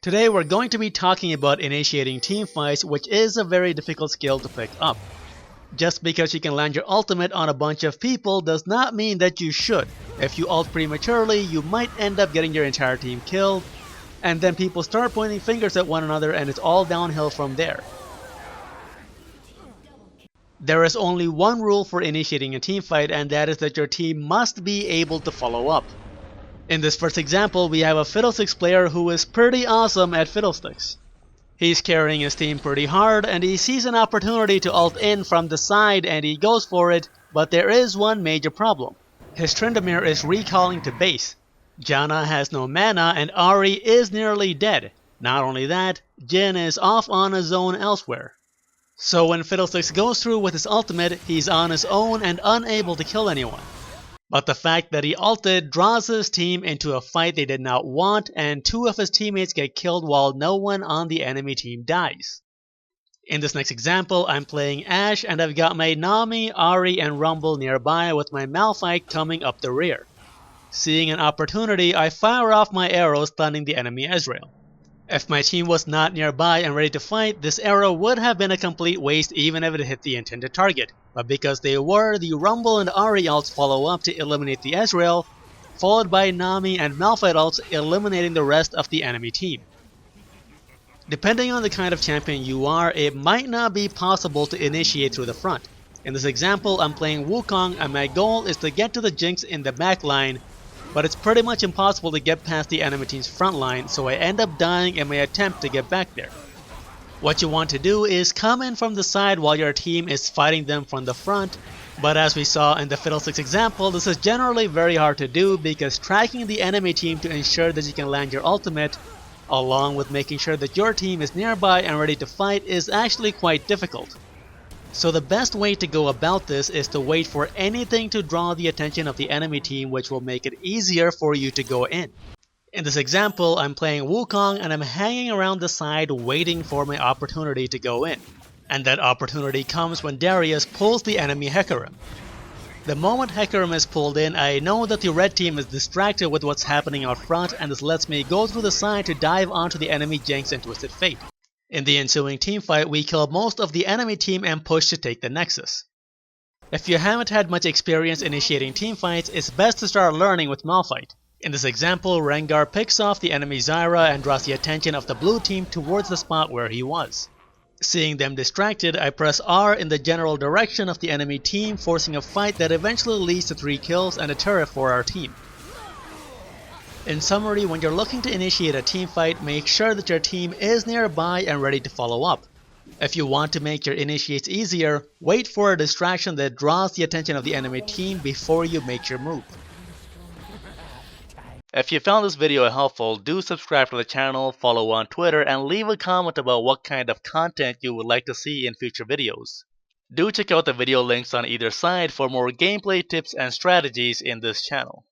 Today we're going to be talking about initiating teamfights, which is a very difficult skill to pick up. Just because you can land your ultimate on a bunch of people does not mean that you should. If you ult prematurely, you might end up getting your entire team killed, and then people start pointing fingers at one another and it's all downhill from there. There is only one rule for initiating a teamfight, and that is that your team must be able to follow up. In this first example, we have a Fiddlesticks player who is pretty awesome at Fiddlesticks. He's carrying his team pretty hard, and he sees an opportunity to ult in from the side and he goes for it, but there is one major problem. His Tryndamere is recalling to base. Janna has no mana and Ahri is nearly dead. Not only that, Jhin is off on his own elsewhere. So when Fiddlesticks goes through with his ultimate, he's on his own and unable to kill anyone. But the fact that he ulted draws his team into a fight they did not want, and two of his teammates get killed while no one on the enemy team dies. In this next example, I'm playing Ashe and I've got my Nami, Ahri, and Rumble nearby with my Malphite coming up the rear. Seeing an opportunity, I fire off my arrow stunning the enemy Ezreal. If my team was not nearby and ready to fight, this arrow would have been a complete waste even if it hit the intended target. But because they were, the Rumble and Ahri ults follow up to eliminate the Ezreal, followed by Nami and Malphite ults eliminating the rest of the enemy team. Depending on the kind of champion you are, it might not be possible to initiate through the front. In this example, I'm playing Wukong and my goal is to get to the Jinx in the back line, but it's pretty much impossible to get past the enemy team's front line, so I end up dying in my attempt to get back there. What you want to do is come in from the side while your team is fighting them from the front, but as we saw in the Fiddlesticks example, this is generally very hard to do because tracking the enemy team to ensure that you can land your ultimate, along with making sure that your team is nearby and ready to fight, is actually quite difficult. So the best way to go about this is to wait for anything to draw the attention of the enemy team, which will make it easier for you to go in. In this example, I'm playing Wukong and I'm hanging around the side waiting for my opportunity to go in. And that opportunity comes when Darius pulls the enemy Hecarim. The moment Hecarim is pulled in, I know that the red team is distracted with what's happening out front, and this lets me go through the side to dive onto the enemy Jinx and Twisted Fate. In the ensuing teamfight, we kill most of the enemy team and push to take the Nexus. If you haven't had much experience initiating teamfights, it's best to start learning with Malphite. In this example, Rengar picks off the enemy Zyra and draws the attention of the blue team towards the spot where he was. Seeing them distracted, I press R in the general direction of the enemy team, forcing a fight that eventually leads to 3 kills and a turret for our team. In summary, when you're looking to initiate a teamfight, make sure that your team is nearby and ready to follow up. If you want to make your initiates easier, wait for a distraction that draws the attention of the enemy team before you make your move. If you found this video helpful, do subscribe to the channel, follow on Twitter, and leave a comment about what kind of content you would like to see in future videos. Do check out the video links on either side for more gameplay tips and strategies in this channel.